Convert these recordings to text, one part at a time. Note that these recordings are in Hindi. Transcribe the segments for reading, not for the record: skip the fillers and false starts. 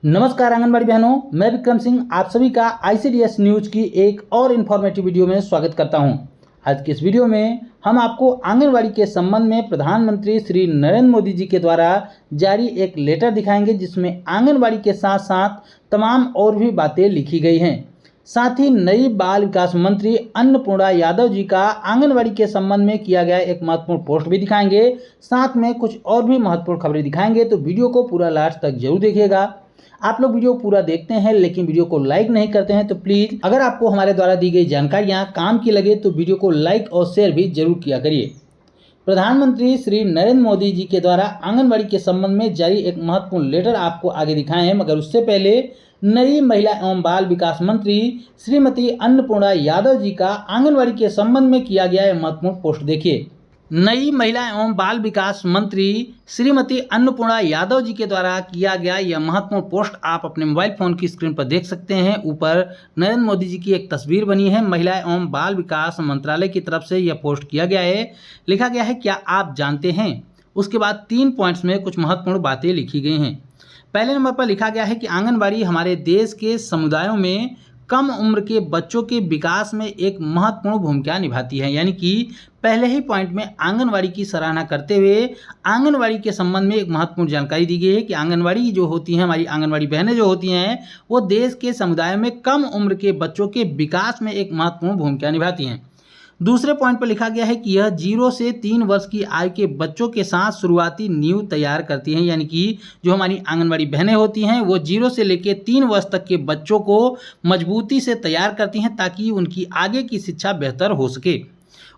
नमस्कार आंगनबाड़ी बहनों, मैं विक्रम सिंह आप सभी का ICDS न्यूज की एक और इन्फॉर्मेटिव वीडियो में स्वागत करता हूं। आज की इस वीडियो में हम आपको आंगनबाड़ी के संबंध में प्रधानमंत्री श्री नरेंद्र मोदी जी के द्वारा जारी एक लेटर दिखाएंगे, जिसमें आंगनबाड़ी के साथ साथ तमाम और भी बातें लिखी गई हैं। साथ ही नई बाल विकास मंत्री अन्नपूर्णा यादव जी का आंगनबाड़ी के संबंध में किया गया एक महत्वपूर्ण पोस्ट भी दिखाएंगे। साथ में कुछ और भी महत्वपूर्ण खबरें दिखाएंगे, तो वीडियो को पूरा लास्ट तक जरूर देखिएगा। आप लोग वीडियो पूरा देखते हैं लेकिन वीडियो को लाइक नहीं करते हैं, तो प्लीज़ अगर आपको हमारे द्वारा दी गई जानकारियां काम की लगे तो वीडियो को लाइक और शेयर भी जरूर किया करिए। प्रधानमंत्री श्री नरेंद्र मोदी जी के द्वारा आंगनबाड़ी के संबंध में जारी एक महत्वपूर्ण लेटर आपको आगे दिखाए हैं, मगर उससे पहले नई महिला एवं बाल विकास मंत्री श्रीमती अन्नपूर्णा यादव जी का आंगनबाड़ी के संबंध में किया गया महत्वपूर्ण पोस्ट देखिए। नई महिला एवं बाल विकास मंत्री श्रीमती अन्नपूर्णा यादव जी के द्वारा किया गया यह महत्वपूर्ण पोस्ट आप अपने मोबाइल फ़ोन की स्क्रीन पर देख सकते हैं। ऊपर नरेंद्र मोदी जी की एक तस्वीर बनी है। महिला एवं बाल विकास मंत्रालय की तरफ से यह पोस्ट किया गया है। लिखा गया है, क्या आप जानते हैं। उसके बाद 3 पॉइंट्स में कुछ महत्वपूर्ण बातें लिखी गई हैं। पहले नंबर पर लिखा गया है कि आंगनबाड़ी हमारे देश के समुदायों में कम उम्र के बच्चों के विकास में एक महत्वपूर्ण भूमिका निभाती है। यानी कि पहले ही पॉइंट में आंगनवाड़ी की सराहना करते हुए आंगनवाड़ी के संबंध में एक महत्वपूर्ण जानकारी दी गई है कि आंगनवाड़ी जो होती हैं, हमारी आंगनवाड़ी बहनें जो होती हैं, वो देश के समुदाय में कम उम्र के बच्चों के विकास में एक महत्वपूर्ण भूमिका निभाती हैं। दूसरे पॉइंट पर लिखा गया है कि यह 0 से 3 वर्ष की आयु के बच्चों के साथ शुरुआती नींव तैयार करती हैं। यानी कि जो हमारी आंगनबाड़ी बहनें होती हैं वो 0 से लेकर 3 वर्ष तक के बच्चों को मजबूती से तैयार करती हैं ताकि उनकी आगे की शिक्षा बेहतर हो सके।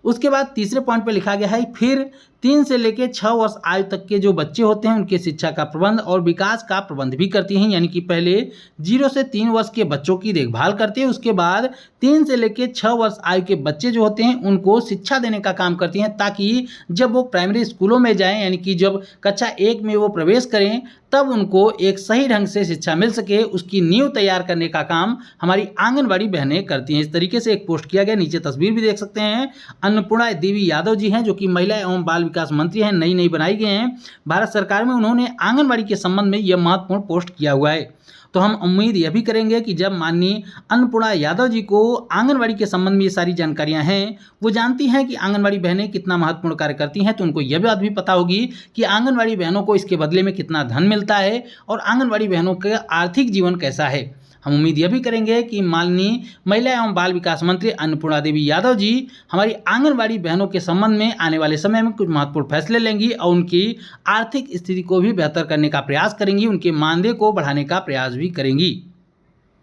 उसके बाद तीसरे पॉइंट पर लिखा गया है, फिर 3 से लेकर 6 वर्ष आयु तक के जो बच्चे होते हैं उनके शिक्षा का प्रबंध और विकास का प्रबंध भी करती हैं। यानी कि पहले 0 से 3 वर्ष के बच्चों की देखभाल करती है, उसके बाद 3 से लेकर 6 वर्ष आयु के बच्चे जो होते हैं उनको शिक्षा देने का काम करती हैं, ताकि जब वो प्राइमरी स्कूलों में जाएं, यानी कि जब कक्षा 1 में वो प्रवेश करें, तब उनको एक सही ढंग से शिक्षा मिल सके। उसकी नींव तैयार करने का काम हमारी आंगनबाड़ी बहनें करती हैं। इस तरीके से एक पोस्ट किया गया। नीचे तस्वीर भी देख सकते हैं। अन्नपूर्णा देवी यादव जी हैं, जो कि महिला एवं बाल विकास मंत्री हैं, नई बनाई गए हैं भारत सरकार में। उन्होंने आंगनबाड़ी के संबंध में यह महत्वपूर्ण पोस्ट किया हुआ है। तो हम उम्मीद यह भी करेंगे कि जब माननीय अन्नपूर्णा यादव जी को आंगनबाड़ी के संबंध में ये सारी जानकारियां हैं, वो जानती हैं कि आंगनबाड़ी बहनें कितना महत्वपूर्ण कार्य करती हैं, तो उनको यह बात भी पता होगी कि आंगनबाड़ी बहनों को इसके बदले में कितना धन मिलता है और आंगनबाड़ी बहनों का आर्थिक जीवन कैसा है। हम उम्मीद यह भी करेंगे कि माननीय महिला एवं बाल विकास मंत्री अन्नपूर्णा देवी यादव जी हमारी आंगनबाड़ी बहनों के संबंध में आने वाले समय में कुछ महत्वपूर्ण फैसले लेंगी और उनकी आर्थिक स्थिति को भी बेहतर करने का प्रयास करेंगी, उनके मानदेय को बढ़ाने का प्रयास भी करेंगी।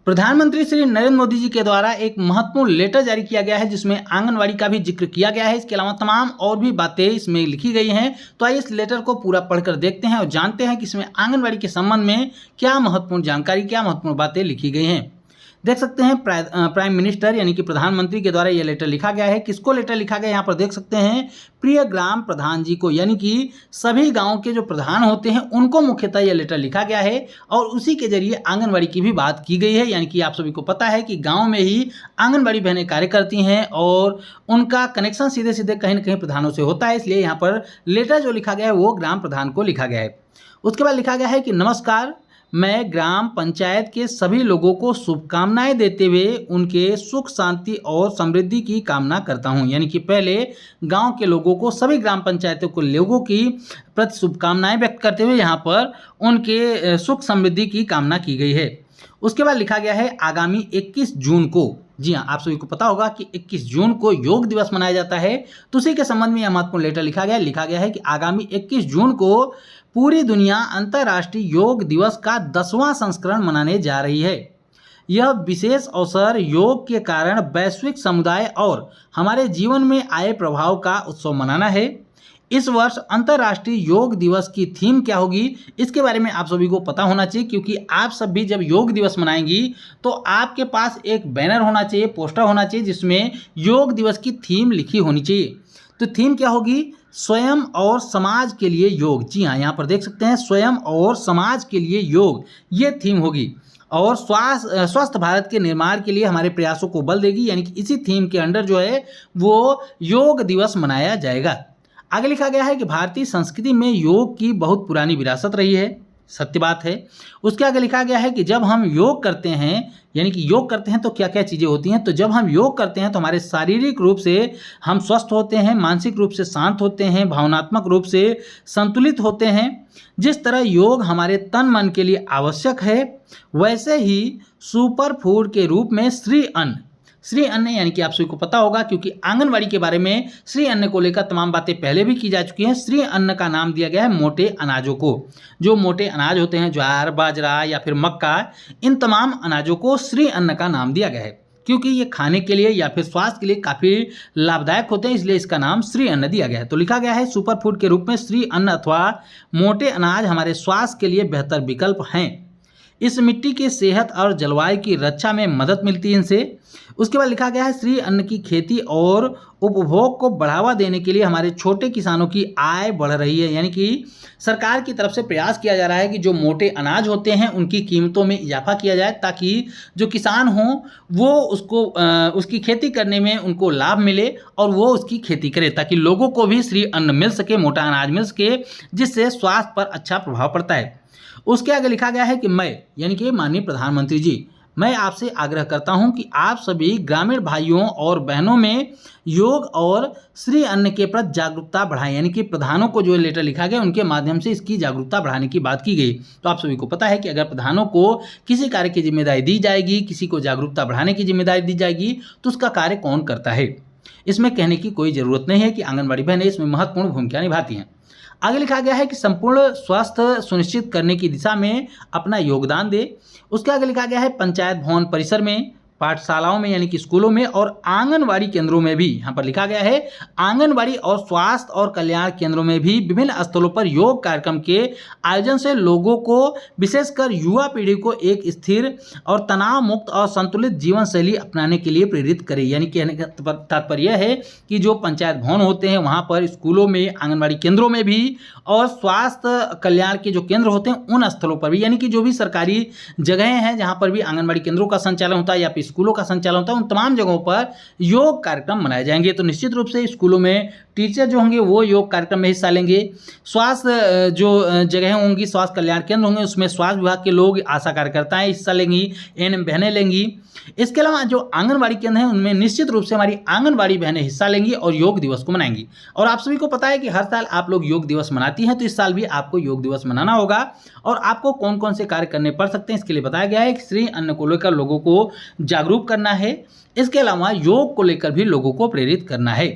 प्रधानमंत्री श्री नरेंद्र मोदी जी के द्वारा एक महत्वपूर्ण लेटर जारी किया गया है, जिसमें आंगनवाड़ी का भी जिक्र किया गया है। इसके अलावा तमाम और भी बातें इसमें लिखी गई हैं। तो आइए इस लेटर को पूरा पढ़कर देखते हैं और जानते हैं कि इसमें आंगनवाड़ी के संबंध में क्या महत्वपूर्ण जानकारी, क्या महत्वपूर्ण बातें लिखी गई हैं। देख सकते हैं प्राइम मिनिस्टर यानी कि प्रधानमंत्री के द्वारा यह लेटर लिखा गया है। किसको लेटर लिखा गया यहाँ पर देख सकते हैं, प्रिय ग्राम प्रधान जी को, यानी कि सभी गांव के जो प्रधान होते हैं उनको मुख्यतः यह लेटर लिखा गया है और उसी के जरिए आंगनबाड़ी की भी बात की गई है। यानी कि आप सभी को पता है कि गाँव में ही आंगनबाड़ी बहनें कार्य करती हैं और उनका कनेक्शन सीधे सीधे कहीं ना कहीं प्रधानों से होता है। इसलिए यहाँ पर लेटर जो लिखा गया है वो ग्राम प्रधान को लिखा गया है। उसके बाद लिखा गया है कि नमस्कार, मैं ग्राम पंचायत के सभी लोगों को शुभकामनाएं देते हुए उनके सुख शांति और समृद्धि की कामना करता हूं। यानी कि पहले गांव के लोगों को, सभी ग्राम पंचायतों को लोगों की प्रति शुभकामनाएं व्यक्त करते हुए यहां पर उनके सुख समृद्धि की कामना की गई है। उसके बाद लिखा गया है आगामी 21 जून को, जी हाँ, आप सभी को पता होगा कि 21 जून को योग दिवस मनाया जाता है। तो उसी के संबंध में यह महत्वपूर्ण लेटर लिखा गया है कि आगामी 21 जून को पूरी दुनिया अंतर्राष्ट्रीय योग दिवस का 10वां संस्करण मनाने जा रही है। यह विशेष अवसर योग के कारण वैश्विक समुदाय और हमारे जीवन में आए प्रभाव का उत्सव मनाना है। इस वर्ष अंतर्राष्ट्रीय योग दिवस की थीम क्या होगी, इसके बारे में आप सभी को पता होना चाहिए, क्योंकि आप सब भी जब योग दिवस मनाएंगी तो आपके पास एक बैनर होना चाहिए, पोस्टर होना चाहिए, जिसमें योग दिवस की थीम लिखी होनी चाहिए। तो थीम क्या होगी, स्वयं और समाज के लिए योग। जी हाँ, यहाँ पर देख सकते हैं स्वयं और समाज के लिए योग, ये थीम होगी और स्वस्थ भारत के निर्माण के लिए हमारे प्रयासों को बल देगी। यानी कि इसी थीम के अंडर जो है वो योग दिवस मनाया जाएगा। आगे लिखा गया है कि भारतीय संस्कृति में योग की बहुत पुरानी विरासत रही है। सत्य बात है। उसके आगे लिखा गया है कि जब हम योग करते हैं, यानी कि योग करते हैं तो क्या क्या चीज़ें होती हैं। तो जब हम योग करते हैं तो हमारे शारीरिक रूप से हम स्वस्थ होते हैं, मानसिक रूप से शांत होते हैं, भावनात्मक रूप से संतुलित होते हैं। जिस तरह योग हमारे तन मन के लिए आवश्यक है, वैसे ही सुपर फूड के रूप में श्री अन्न यानी कि आप सभी को पता होगा, क्योंकि आंगनवाड़ी के बारे में श्री अन्न को लेकर तमाम बातें पहले भी की जा चुकी हैं। श्री अन्न का नाम दिया गया है मोटे अनाजों को। जो मोटे अनाज होते हैं, ज्वार, बाजरा या फिर मक्का, इन तमाम अनाजों को श्री अन्न का नाम दिया गया है, क्योंकि ये खाने के लिए या फिर स्वास्थ्य के लिए काफ़ी लाभदायक होते हैं, इसलिए इसका नाम श्री अन्न दिया गया है। तो लिखा गया है सुपर फूड के रूप में श्री अन्न अथवा मोटे अनाज हमारे स्वास्थ्य के लिए बेहतर विकल्प हैं। इस मिट्टी की सेहत और जलवायु की रक्षा में मदद मिलती है इनसे। उसके बाद लिखा गया है श्री अन्न की खेती और उपभोग को बढ़ावा देने के लिए हमारे छोटे किसानों की आय बढ़ रही है, यानी कि सरकार की तरफ से प्रयास किया जा रहा है कि जो मोटे अनाज होते हैं उनकी कीमतों में इजाफा किया जाए, ताकि जो किसान हों वो उसकी खेती करने में उनको लाभ मिले और वो उसकी खेती करे, ताकि लोगों को भी श्री अन्न मिल सके, मोटा अनाज मिल सके, जिससे स्वास्थ्य पर अच्छा प्रभाव पड़ता है। उसके आगे लिखा गया है कि मैं, यानी कि माननीय प्रधानमंत्री जी, मैं आपसे आग्रह करता हूं कि आप सभी ग्रामीण भाइयों और बहनों में योग और श्री अन्न के प्रति जागरूकता बढ़ाएं, यानी कि प्रधानों को जो लेटर लिखा गया उनके माध्यम से इसकी जागरूकता बढ़ाने की बात की गई। तो आप सभी को पता है कि अगर प्रधानों को किसी कार्य की जिम्मेदारी दी जाएगी, किसी को जागरूकता बढ़ाने की जिम्मेदारी दी जाएगी, तो उसका कार्य कौन करता है, इसमें कहने की कोई ज़रूरत नहीं है कि आंगनबाड़ी बहनें इसमें महत्वपूर्ण भूमिका निभाती हैं। आगे लिखा गया है कि संपूर्ण स्वास्थ्य सुनिश्चित करने की दिशा में अपना योगदान दे। उसके आगे लिखा गया है पंचायत भवन परिसर में, पाठशालाओं में यानी कि स्कूलों में और आंगनवाड़ी केंद्रों में भी, यहाँ पर लिखा गया है आंगनवाड़ी और स्वास्थ्य और कल्याण केंद्रों में भी विभिन्न स्थलों पर योग कार्यक्रम के आयोजन से लोगों को, विशेषकर युवा पीढ़ी को एक स्थिर और तनाव मुक्त और संतुलित जीवन शैली अपनाने के लिए प्रेरित करें। यानी कहने का तात्पर्य यह है कि जो पंचायत भवन होते हैं वहाँ पर, स्कूलों में, आंगनवाड़ी केंद्रों में भी और स्वास्थ्य कल्याण के जो केंद्र होते हैं उन स्थलों पर भी, यानी कि जो भी सरकारी जगहें हैं जहाँ पर भी आंगनवाड़ी केंद्रों का संचालन होता है या फिर स्कूलों का संचालन होता है, उन तमाम जगहों पर योग कार्यक्रम मनाए जाएंगे। तो निश्चित रूप से स्कूलों में टीचर जो होंगे वो योग कार्यक्रम में हिस्सा लेंगे। स्वास्थ्य जो जगहें होंगी, स्वास्थ्य कल्याण केंद्र होंगे, उसमें स्वास्थ्य विभाग के लोग, आशा कार्यकर्ताएं हिस्सा लेंगी, एएनएम बहनें लेंगी। इसके अलावा जो आंगनबाड़ी केंद्र हैं उनमें निश्चित रूप से हमारी आंगनबाड़ी बहनें हिस्सा लेंगी और योग दिवस को मनाएंगी। और आप सभी को पता है कि हर साल आप लोग योग दिवस मनाती हैं, तो इस साल भी आपको योग दिवस मनाना होगा। और आपको कौन कौन से कार्य करने पड़ सकते हैं इसके लिए बताया गया है कि श्री अन्न को लेकर लोगों को जागरूक करना है। इसके अलावा योग को लेकर भी लोगों को प्रेरित करना है।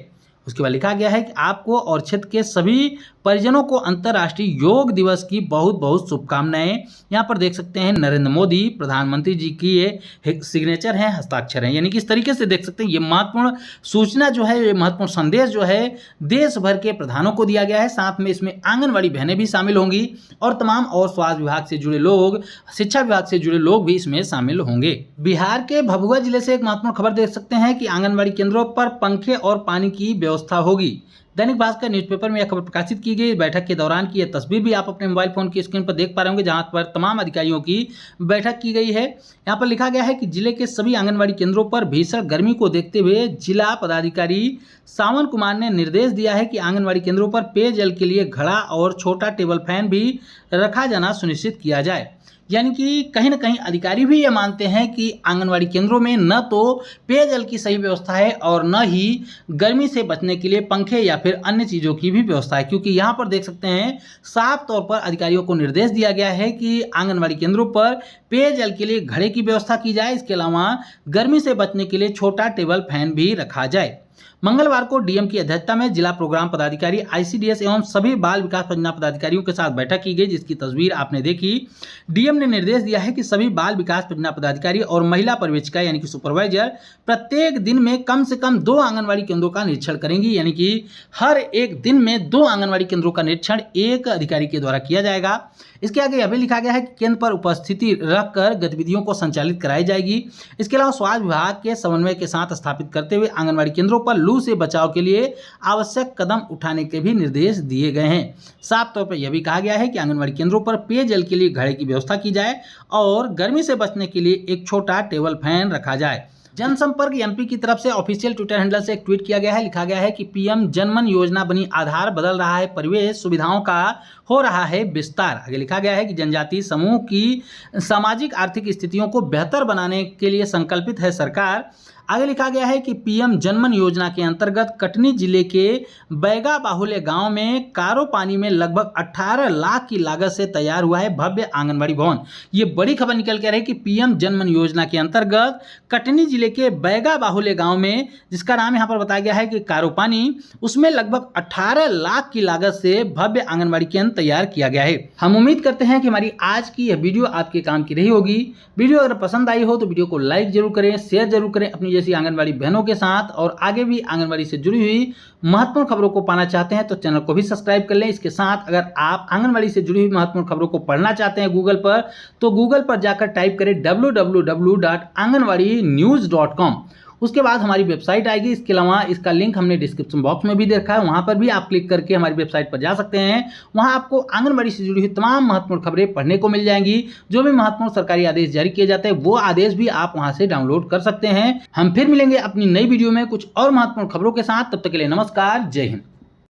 उसके बाद लिखा गया है कि आपको और क्षेत्र के सभी परिजनों को अंतर्राष्ट्रीय योग दिवस की बहुत बहुत शुभकामनाएं। यहाँ पर देख सकते हैं नरेंद्र मोदी प्रधानमंत्री जी की ये सिग्नेचर हैं, हस्ताक्षर हैं, यानी कि इस तरीके से देख सकते हैं ये महत्वपूर्ण सूचना जो है, ये महत्वपूर्ण संदेश जो है देश भर के प्रधानों को दिया गया है। साथ में इसमें आंगनबाड़ी बहनें भी शामिल होंगी और तमाम और स्वास्थ्य विभाग से जुड़े लोग, शिक्षा विभाग से जुड़े लोग भी इसमें शामिल होंगे। बिहार के भभुआ जिले से एक महत्वपूर्ण खबर देख सकते हैं कि आंगनबाड़ी केंद्रों पर पंखे और पानी की व्यवस्था होगी। दैनिक भास्कर न्यूज़पेपर में यह खबर प्रकाशित की गई। बैठक के दौरान की यह तस्वीर भी आप अपने मोबाइल फोन की स्क्रीन पर देख पा रहे होंगे, जहां पर तमाम अधिकारियों की बैठक की गई है। यहां पर लिखा गया है कि जिले के सभी आंगनबाड़ी केंद्रों पर भीषण गर्मी को देखते हुए जिला पदाधिकारी सावन कुमार ने निर्देश दिया है कि आंगनबाड़ी केंद्रों पर पेयजल के लिए घड़ा और छोटा टेबल फैन भी रखा जाना सुनिश्चित किया जाए। यानी कि कहीं ना कहीं अधिकारी भी ये मानते हैं कि आंगनवाड़ी केंद्रों में न तो पेयजल की सही व्यवस्था है और न ही गर्मी से बचने के लिए पंखे या फिर अन्य चीज़ों की भी व्यवस्था है, क्योंकि यहाँ पर देख सकते हैं साफ तौर पर अधिकारियों को निर्देश दिया गया है कि आंगनवाड़ी केंद्रों पर पेयजल के लिए घड़े की व्यवस्था की जाए। इसके अलावा गर्मी से बचने के लिए छोटा टेबल फैन भी रखा जाए। मंगलवार को डीएम की अध्यक्षता में जिला प्रोग्राम पदाधिकारी, आईसीडीएस एवं सभी बाल विकास परियोजना पदाधिकारियों के साथ बैठक की गई, जिसकी तस्वीर आपने देखी। डीएम ने निर्देश दिया है कि सभी बाल विकास परियोजना पदाधिकारी और महिला पर्यवेक्षिका यानी कि सुपरवाइजर प्रत्येक दिन में कम से कम 2 आंगनवाड़ी केंद्रों का निरीक्षण करेंगी। यानी कि हर एक दिन में 2 आंगनवाड़ी केंद्रों का निरीक्षण एक अधिकारी के द्वारा किया जाएगा। इसके आगे यह भी लिखा गया है कि केंद्र पर उपस्थिति रखकर गतिविधियों को संचालित कराई जाएगी। इसके अलावा स्वास्थ्य विभाग के समन्वय के साथ स्थापित करते हुए आंगनवाड़ी केंद्रों पर लू से बचाव के लिए आवश्यक कदम उठाने के भी निर्देश दिए गए हैं। साफ तौर पर यह भी कहा गया है कि आंगनवाड़ी केंद्रों पर पेयजल के लिए घड़े की व्यवस्था की जाए और गर्मी से बचने के लिए एक छोटा टेबल फैन रखा जाए। जनसंपर्क एमपी की तरफ से ऑफिशियल ट्विटर हैंडल से एक ट्वीट किया गया है। लिखा गया है कि पीएम जनमन योजना बनी आधार, बदल रहा है परिवेश, सुविधाओं का हो रहा है विस्तार। आगे लिखा गया है कि जनजातीय समूह की सामाजिक आर्थिक स्थितियों को बेहतर बनाने के लिए संकल्पित है सरकार। आगे लिखा गया है कि पीएम जनमन योजना के अंतर्गत कटनी जिले के बैगा बाहुल्य गांव में कारो पानी में लगभग 18 लाख की लागत से तैयार हुआ है भव्य आंगनबाड़ी भवन। ये बड़ी खबर निकल के रही कि पीएम जनमन योजना के अंतर्गत कटनी जिले के बैगा बाहुल्य गांव में, जिसका नाम यहाँ पर बताया गया है कि कारो पानी, उसमें लगभग 18 लाख की लागत से भव्य आंगनबाड़ी केंद्र तैयार किया गया है। हम उम्मीद करते हैं कि हमारी आज की यह वीडियो आपके काम की रही होगी। वीडियो अगर पसंद आई हो तो वीडियो को लाइक जरूर करें, शेयर जरूर करें अपनी जैसी आंगनबाड़ी बहनों के साथ, और आगे भी आंगनबाड़ी से जुड़ी हुई महत्वपूर्ण खबरों को पाना चाहते हैं तो चैनल को भी सब्सक्राइब कर लें। इसके साथ अगर आप आंगनबाड़ी से जुड़ी हुई महत्वपूर्ण खबरों को पढ़ना चाहते हैं गूगल पर, तो गूगल पर जाकर टाइप करें www.anganwadinews.com। उसके बाद हमारी वेबसाइट आएगी। इसके अलावा इसका लिंक हमने डिस्क्रिप्शन बॉक्स में भी दे रखा है, वहां पर भी आप क्लिक करके हमारी वेबसाइट पर जा सकते हैं। वहां आपको आंगनबाड़ी से जुड़ी हुई तमाम महत्वपूर्ण खबरें पढ़ने को मिल जाएंगी। जो भी महत्वपूर्ण सरकारी आदेश जारी किए जाते हैं वो आदेश भी आप वहां से डाउनलोड कर सकते हैं। हम फिर मिलेंगे अपनी नई वीडियो में कुछ और महत्वपूर्ण खबरों के साथ। तब तक के लिए नमस्कार, जय हिंद।